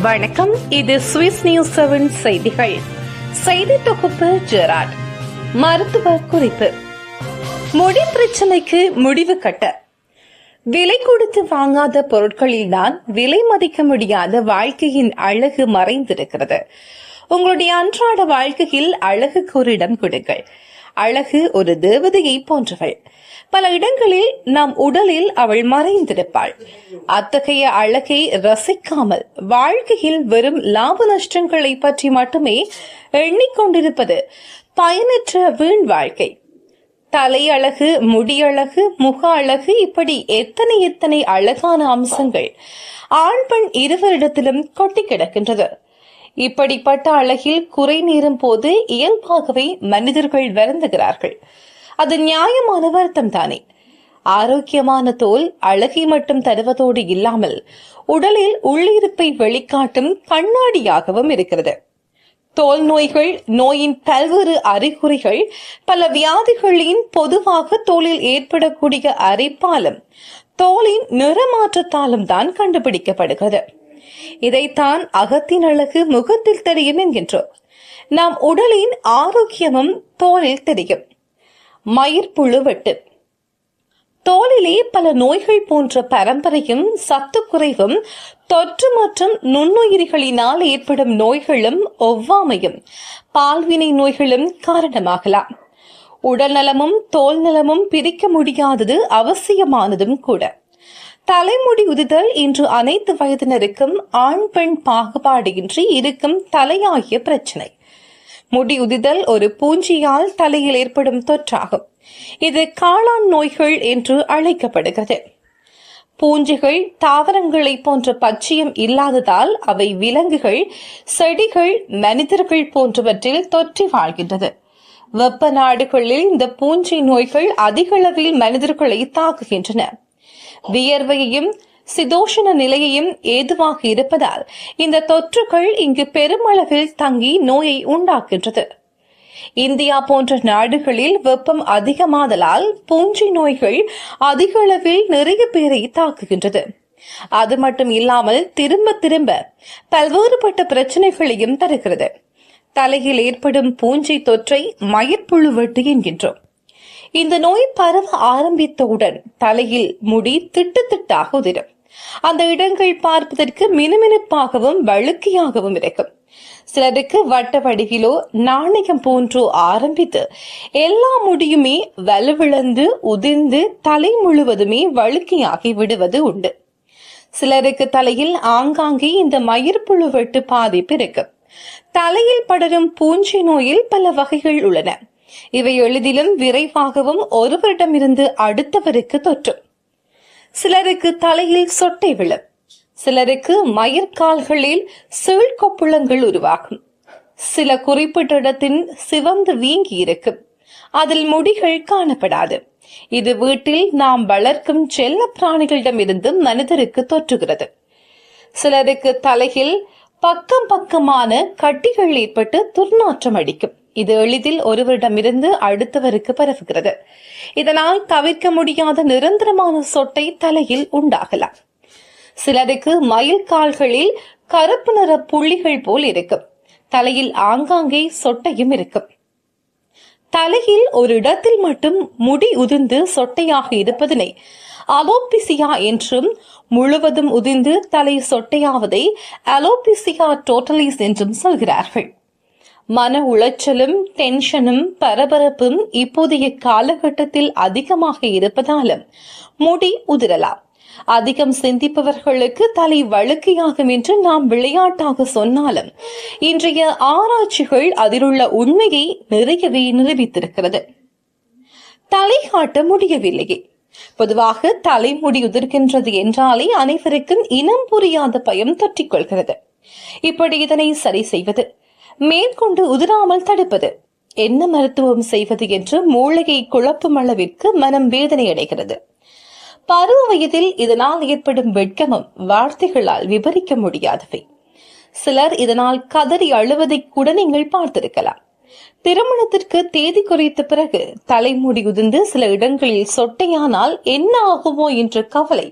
வணக்கம். இது Swiss news 7 செய்திகள். செய்தி தொகுப்பு ஜெராட். மருத்துவ குறிப்பு. முடி பிரச்சனைக்கு முடிவு கட்ட விலை கொடுத்து வாங்காத பொருட்களில்தான் விலை மதிக்க முடியாத வாழ்க்கையின் அழகு மறைந்திருக்கிறது. உங்களுடைய அன்றாட வாழ்க்கையில் அழகுக்கு ஒரு இடம் கொடுங்கள். அழகு ஒரு தேவதையை போன்றவள். பல இடங்களில் நம் உடலில் அவள் மறைந்திருப்பாள். அத்தகைய அழகை ரசிக்காமல் வாழ்க்கையில் வெறும் லாப நஷ்டங்களை பற்றி மட்டுமே எண்ணிக்கொண்டிருப்பது பயனற்ற வீண் வாழ்க்கை. தலை அழகு, முடியழகு, முக அழகு, இப்படி எத்தனை அழகான அம்சங்கள் ஆண் பெண் இருவரிடத்திலும் கொட்டி கிடக்கின்றது. இப்படிப்பட்ட அழகில் குறை நேரும் போது இயல்பாகவே மனிதர்கள் வருந்துகிறார்கள். அது நியாயமான வருத்தம் தானே. ஆரோக்கியமான தோல் அழகை மட்டும் தருவதோடு இல்லாமல் உடலில் உள்ளிருப்பை வெளிக்காட்டும் கண்ணாடியாகவும் இருக்கிறது. தோல் நோய்கள், நோயின் பல்வேறு அறிகுறிகள் பல வியாதிகளின் பொதுவாக தோலில் ஏற்படக்கூடிய அரிப்பாலும் தோலின் நிறமாற்றத்தாலும் தான் கண்டுபிடிக்கப்படுகிறது. இதைத்தான் அகத்தின் அழகு முகத்தில் தெரியும் என்கின்றோம். நாம் உடலின் ஆரோக்கியமும் தோலில் தெரியும். மயிர்ப்புழு வெட்டு. தோலிலே பல நோய்கள் போன்ற பரம்பரையும் சத்து குறைவும் தொற்று மற்றும் நுண்ணுயிரிகளினால் ஏற்படும் நோய்களும் ஒவ்வாமையும் பால்வினை நோய்களும் காரணமாகலாம். உடல் நலமும் தோல் நலமும் பிரிக்க முடியாதது அவசியமானதும் கூட. தலைமுடி உதிர்தல் இன்று அனைத்து வயதினருக்கும் ஆண் பெண் பாகுபாடின்றி இருக்கும் தலையாகிய பிரச்சினை. முடி உதிர்தல் ஒரு பூஞ்சியால் தலையில் ஏற்படும் தொற்றாகும். இது காளான் நோய்கள் என்று அழைக்கப்படுகிறது. பூஞ்சிகள் தாவரங்களை போன்ற பச்சையம் இல்லாததால் அவை விலங்குகள், செடிகள், மனிதர்கள் போன்றவற்றில் தொற்றி வாழ்கின்றது. வெப்ப நாடுகளில் இந்த பூஞ்சை நோய்கள் அதிக அளவில் மனிதர்களை தாக்குகின்றன. வியர்வையையும் சிதோஷண நிலையையும் ஏதுவாக இருப்பதால் இந்த தொற்றுகள் இங்கு பெருமளவில் தங்கி நோயை உண்டாக்குகின்றது. இந்தியா போன்ற நாடுகளில் வெப்பம் அதிகமாதலால் பூஞ்சை நோய்கள் அதிக அளவில் நிறைய பேரை தாக்குகின்றது. அது மட்டும் இல்லாமல் திரும்ப பல்வேறுபட்ட பிரச்சனைகளையும் தருகிறது. தலையில் ஏற்படும் பூஞ்சை தொற்றை மயிர்ப்புழு வெட்டு என்கின்றோம். இந்த நோய் பரவ ஆரம்பித்தவுடன் தலையில் முடி திட்டாக உதிரும். அந்த இடங்கள் பார்ப்பதற்கு மினுமினுப்பாகவும் வழுக்கையாகவும் இருக்கும். சிலருக்கு வட்ட வடிவிலோ நாணயம் போன்றோ ஆரம்பித்து எல்லா முடியுமே வலுவிழந்து உதிர்ந்து தலை முழுவதுமே வழுக்கையாகி விடுவது உண்டு. சிலருக்கு தலையில் ஆங்காங்கே இந்த மயிர்ப்புழு வெட்டு பாதிப்பு இருக்கும். தலையில் படரும் பூஞ்சை நோயில் பல வகைகள் உள்ளன. இவை எளிதிலும் விரைவாகவும் ஒருவரிடமிருந்து அடுத்தவருக்கு தொற்றும். சிலருக்கு தலையில் சொட்டை விழும். சிலருக்கு மயிர்கால்களில் சீழ்கொப்புளங்கள் உருவாகும். சில குறிப்பிட்ட இடத்தின் சிவந்து வீங்கி இருக்கும். அதில் முடிகள் காணப்படாது. இது வீட்டில் நாம் வளர்க்கும் செல்ல பிராணிகளிடமிருந்து மனிதருக்கு தொற்றுகிறது. சிலருக்கு தலையில் பக்கமான கட்டிகள் ஏற்பட்டு துர்நாற்றம் அடிக்கும். இது எளிதில் ஒருவரிடமிருந்து அடுத்தவருக்கு பரவுகிறது. இதனால் தவிர்க்க முடியாத நிரந்தரமான சொட்டை தலையில் உண்டாகலாம். சிலருக்கு மயில் கால்களில் கருப்பு நிற புள்ளிகள் போல் இருக்கும். தலையில் ஆங்காங்கே சொட்டையும் இருக்கும். தலையில் ஒரு இடத்தில் மட்டும் முடி உதிர்ந்து சொட்டையாக இருப்பதனை அலோபிசியா என்றும், முழுவதும் உதிர்ந்து தலை சொட்டையாவதை அலோபிசியா டோட்டலிஸ் என்றும் சொல்கிறார்கள். மன உளைச்சலும் டென்ஷனும் பரபரப்பும் இப்போதைய காலகட்டத்தில் அதிகமாக இருப்பதாலும் முடி உதிரலாம். அதிகம் சிந்திப்பவர்களுக்கு தலை வழுக்கையாகும் என்று நாம் விளையாட்டாக சொன்னாலும் இன்றைய ஆராய்ச்சிகள் அதிலுள்ள உண்மையை நிறையவே நிரூபித்திருக்கிறது. தலை காட்ட முடியவில்லையே. பொதுவாக தலைமுடி உதிர்கின்றது என்றாலே அனைவருக்கும் இனம் புரியாத பயம் தொற்றிக் கொள்கிறது. இப்படி இதனை சரி செய்வது, மேற்கொண்டு உதிராமல் தடுப்பது, என்ன மருத்துவம் செய்வது என்று மூளையை குழப்பும் அளவிற்கு மனம் வேதனை அடைகிறது. பருவ வயதில் இதனால் ஏற்படும் வெட்கமும் வார்த்தைகளால் விவரிக்க முடியாதவை. சிலர் இதனால் கதறி அழுவதை கூட நீங்கள் பார்த்திருக்கலாம். திருமணத்திற்கு தேதி குறித்த பிறகு தலைமுடி உதிர்ந்து சில இடங்களில் சொட்டையானால் என்ன ஆகுமோ என்ற கவலை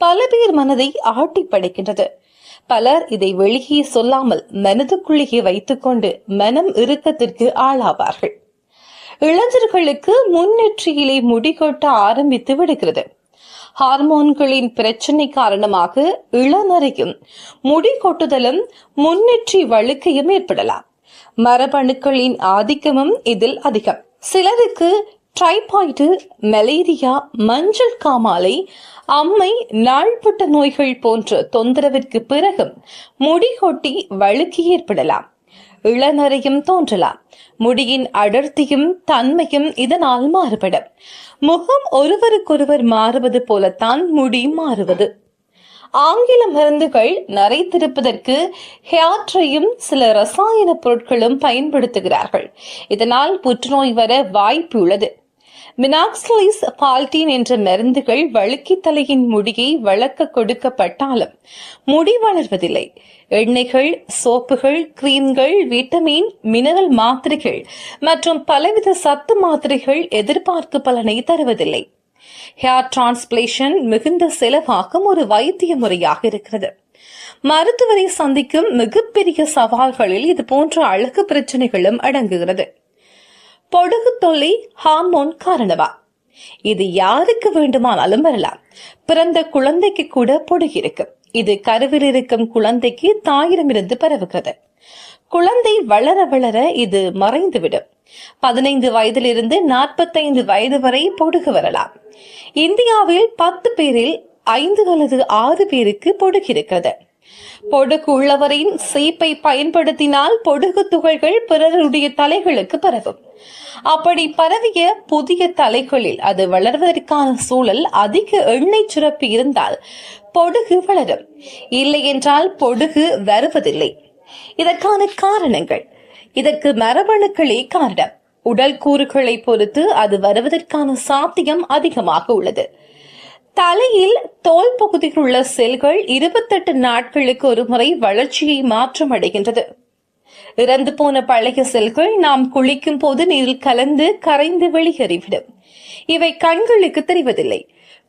பல பேர் மனதை ஆட்டி படைக்கின்றது. பலர் இதை வெளியே சொல்லாமல் மனதுக்குள்ளேயே வைத்துக் கொண்டு மனம் இறுக்கத்திற்கு ஆளாவார்கள். இளைஞர்களுக்கு முன்னெற்றியிலே முடிகொட்ட ஆரம்பித்து விடுகிறது. ஹார்மோன்களின் பிரச்சனை காரணமாக இளநரையும் முடி கொட்டுதலும் முன்னெற்றி வழுக்கையும் ஏற்படலாம். மரபணுக்களின் ஆதிக்கமும் இதில் அதிகம். சிலருக்கு டைபாய்டு, மலேரியா, மஞ்சள் காமாலை, அம்மை, நாள்பட்ட நோய்கள் போன்ற தொந்தரவிற்கு பிறகும் முடி கொட்டி வழுக்கி ஏற்படலாம். இளநரையும் தோன்றலாம். முடியின் அடர்த்தியும் தன்மையும் இதனால் மாறுபடும். முகம் ஒருவருக்கொருவர் மாறுவது போலத்தான் முடி மாறுவது. ஆங்கில மருந்துகள் நரைத்திருப்பதற்கு ஹேர்ட்ரையும் சில ரசாயன பொருட்களும் பயன்படுத்துகிறார்கள். இதனால் புற்றுநோய் வர வாய்ப்பு உள்ளது. மினாக்சிலிஸ் பால்டீன் என்ற மருந்துகள் வழுக்கி தலையின் முடியை வளர்க்க கொடுக்கப்பட்டாலும் முடி வளர்வதில்லை. எண்ணெய்கள், சோப்புகள், கிரீம்கள், விட்டமின், மினரல் மாத்திரைகள் மற்றும் பலவித சத்து மாத்திரைகள் எதிர்பார்க்கும் பலனை தருவதில்லை. ஹேர் டிரான்ஸ்பிளேஷன் மிகுந்த செலவாகும் ஒரு வைத்திய முறையாக இருக்கிறது. மருத்துவரை சந்திக்கும் மிகப்பெரிய சவால்களில் இது போன்ற அழகு பிரச்சனைகளும் அடங்குகிறது. பொடுகு தொல்லை ஹார்மோன் காரணமா? இது யாருக்கு வேண்டுமானாலும் வரலாம். பிறந்த குழந்தைக்கு கூட பொடுகு இருக்கு. இது கருவில் இருக்கும் குழந்தைக்கு தாயிடமிருந்து பரவுகிறது. குழந்தை வளர வளர இது மறைந்துவிடும். 15 வயதிலிருந்து 45 வயது வரை பொடுகு வரலாம். இந்தியாவில் 10 பேரில் 5 அல்லது 6 பேருக்கு பொடுகு இருக்கிறது. பொடுகு உள்ளவரின் சீப்பை பயன்படுத்தினால் பொடுகு துகள்கள் பிறருடைய தலைகளுக்கு பரவும். அப்படி பரவிய புதிய தலைகளில் அது வளர்வதற்கான சூழல் அதிக எண்ணெய் சுரப்பி இருந்தால் பொடுகு வளரும். இல்லை என்றால் பொடுகு வருவதில்லை. இதற்கான காரணங்கள்: இதற்கு மரபணுக்களே காரணம். உடல் கூறுகளை பொறுத்து அது வருவதற்கான சாத்தியம் அதிகமாக உள்ளது. தலையில் தோல் பகுதியில் உள்ள செல்கள் 28 நாட்களுக்கு ஒரு முறை வளர்ச்சியை மாற்றம் அடைகின்றது. இறந்து போன பழைய செல்கள் நாம் குளிக்கும் போது நீரில் கலந்து கரைந்து வெளியேறிவிடும். இவை கண்களுக்கு தெரிவதில்லை.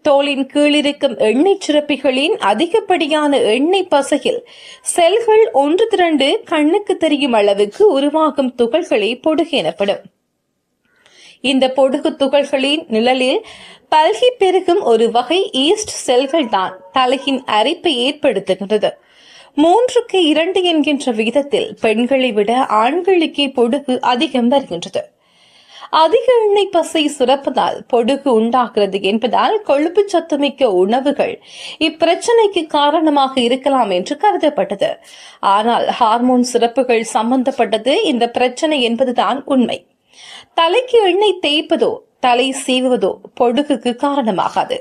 தோலின் கீழிருக்கும் எண்ணெய் சுரப்பிகளின் அதிகப்படியான எண்ணெய் பசையில் செல்கள் ஒன்று திரண்டு கண்ணுக்கு தெரியும் அளவுக்கு உருவாகும் துகள்களே பொடுகு எனப்படும். இந்த பொடுகு துகள்களின் நிழலில் பல்கி பெருகும் ஒரு வகை ஈஸ்ட் செல்கள் தான் தலையின் அரிப்பை ஏற்படுத்துகின்றது. 3:2 என்கின்ற விகிதத்தில் பெண்களை விட ஆண்களுக்கே பொடுகு அதிகம் வருகின்றது. அதிக எண்ணெய் பசை சுரப்பதால் பொடுகு உண்டாகிறது என்பதால் கொழுப்பு சத்துமிக்க உணவுகள் இப்பிரச்சனைக்கு காரணமாக இருக்கலாம் என்று கருதப்பட்டது. ஆனால் ஹார்மோன் சுரப்புகள் சம்பந்தப்பட்டது இந்த பிரச்சனை என்பதுதான் உண்மை. தலைக்கு எண்ணெய் தேய்ப்பதோ தலை சீவுவதோ பொடுகுக்கு காரணமாகாது.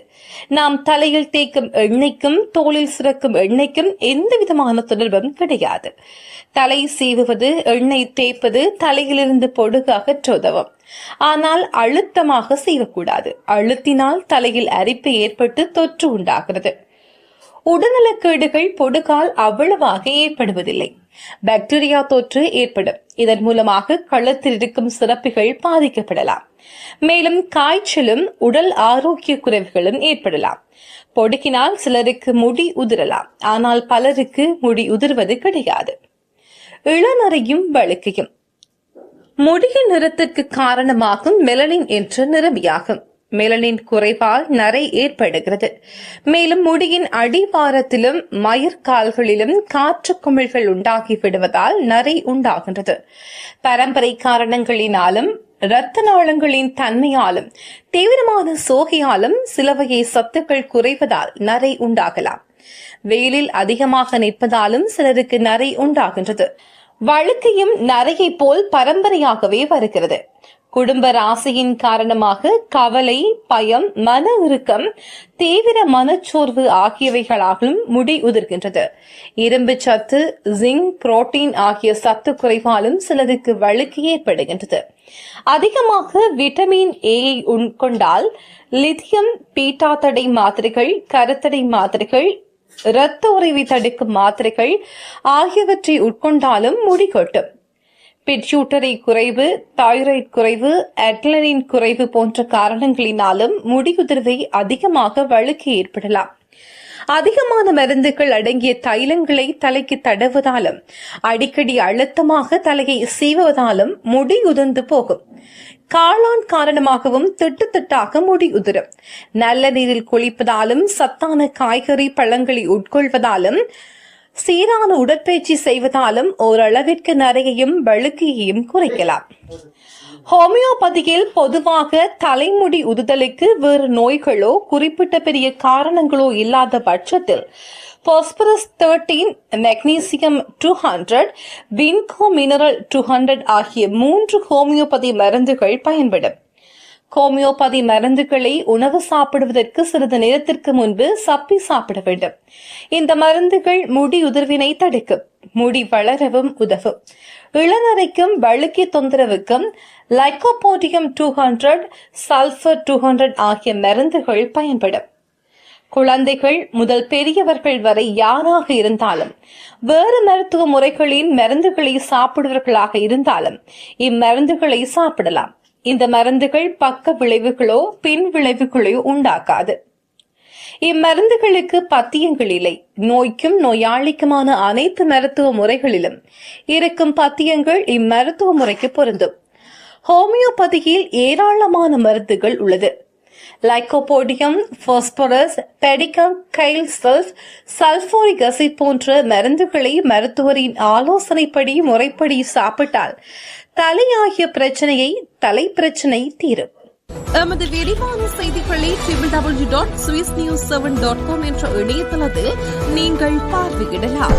நாம் தலையில் தேய்க்கும் எண்ணெய்க்கும் தோலில் சுரக்கும் எண்ணெய்க்கும் எந்த விதமான தொடர்பும் கிடையாது. தலை சீவுவது, எண்ணெய் தேய்ப்பது தலையிலிருந்து பொடுகு அகற்ற உதவும். ஆனால் அழுத்தமாக சீவக்கூடாது. அழுத்தினால் தலையில் அரிப்பு ஏற்பட்டு தொற்று உண்டாகிறது. உடல்நலக்கேடுகள் பொடுகால் அவ்வளவாக ஏற்படுவதில்லை. பாக்டீரியா தொற்று ஏற்படும். இதன் மூலமாக கழுத்தில் இருக்கும் சுரப்பிகள் பாதிக்கப்படலாம். மேலும் காய்ச்சலும் உடல் ஆரோக்கிய குறைவுகளும் ஏற்படலாம். பொடுக்கினால் சிலருக்கு முடி உதிரலாம். ஆனால் பலருக்கு முடி உதிர்வது கிடையாது. இளநரையும் வழுக்கையும் முடியின் நிறத்திற்கு காரணமாகும் மெலனின் என்ற நிறமியாகும். மெலனின் குறைவால் நரை ஏற்படுகிறது. மேலும் முடியின் அடிவாரத்திலும் மயிர்கால்களிலும் காற்று குமிழ்கள் உண்டாகி விடுவதால் நரை உண்டாகின்றது. பரம்பரை காரணங்களினாலும் இரத்த நாளங்களின் தன்மையாலும் தீவிரமான சோகையாலும் சில வகை சத்துக்கள் குறைவதால் நரை உண்டாகலாம். வெயிலில் அதிகமாக நிற்பதாலும் சிலருக்கு நரை உண்டாகின்றது. வழுக்கையும் நரையை போல் பரம்பரையாகவே வருகிறது. குடும்ப ராசியின் காரணமாக கவலை, பயம், மன இறுக்கம், தீவிர மனச்சோர்வு ஆகியவைகளாலும் முடி உதிர்கின்றது. இரும்பு சத்து, ஜிங்க், புரோட்டீன் ஆகிய சத்து குறைவாலும் சிலருக்கு வழுக்கு ஏற்படுகின்றது. அதிகமாக விட்டமின் ஏயை உட்கொண்டால் லித்தியம், பீட்டா தடை மாத்திரைகள், கருத்தடை மாத்திரைகள், இரத்த உறைவை தடுக்கும் மாத்திரைகள் ஆகியவற்றை உட்கொண்டாலும் முடி கொட்டும். பிட்யூட்டரி குறைவு, தைராய்டு குறைவு, அட்ரினலின் குறைவு போன்ற காரணங்களினாலும் முடியுதிர்வை அதிகமாக வழுக்கு ஏற்படலாம். அதிகமான மருந்துகள் அடங்கிய தைலங்களை தலைக்கு தடவுவதாலும் அடிக்கடி அழுத்தமாக தலையை சீவுவதாலும் முடி உதிர்ந்து போகும். காளான் காரணமாகவும் திட்டுத்திட்டாக முடி உதிரும். நல்ல நீரில் குளிப்பதாலும் சத்தான காய்கறி பழங்களை உட்கொள்வதாலும் சீரான உடற்பயிற்சி செய்வதாலும் ஓரளவிற்கு நரையையும் வழுக்கையையும் குறைக்கலாம். ஹோமியோபதியில் பொதுவாக தலைமுடி உதுதலுக்கு வேறு நோய்களோ குறிப்பிட்ட பெரிய காரணங்களோ இல்லாத பட்சத்தில் பாஸ்பரஸ் 13, மெக்னீசியம் 200, வின்கோ மினரல் 200 ஆகிய 3 ஹோமியோபதி மருந்துகள் பயன்படும். ஹோமியோபதி மருந்துகளை உணவு சாப்பிடுவதற்கு சிறிது நேரத்திற்கு முன்பு சப்பி சாப்பிட வேண்டும். இந்த மருந்துகள் முடி உதிர்வினை தடுக்கும், முடி வளரவும் உதவும். இளநரைக்கும் வழுக்கி தொந்தரவுக்கும் லைகோபோடியம் 200, சல்பர் 200 ஆகிய மருந்துகள் பயன்படும். குழந்தைகள் முதல் பெரியவர்கள் வரை யாராக இருந்தாலும் வேறு மருத்துவ முறைகளின் மருந்துகளை சாப்பிடுவர்களாக இருந்தாலும் இம்மருந்துகளை சாப்பிடலாம். இந்த மருந்துகள் பக்க விளைவுகளோ பின் விளைவுகளோ உண்டாக்காது. இம்மருந்துகளுக்கு பத்தியங்கள் இல்லை. நோய்க்கும் நோயாளிக்குமான அனைத்து மருத்துவ முறைகளிலும் இருக்கும் பத்தியங்கள் இம்மருத்துவ முறைக்கு பொருந்தும். ஹோமியோபதியில் ஏராளமான மருந்துகள் உள்ளது. லைகோபோடியம், பாஸ்பரஸ், பெடிகம், கைல்சல்ஃப், சல்பூரிக் அசிட் போன்ற மருந்துகளை மருத்துவரின் ஆலோசனைப்படி முறைப்படி சாப்பிட்டால் தலையாகிய பிரச்சனையை தலை பிரச்சனை தீரும். எமது விரிவான செய்திகளை www.swissnews7.com என்ற இணையதளத்தில் நீங்கள் பார்வையிடலாம்.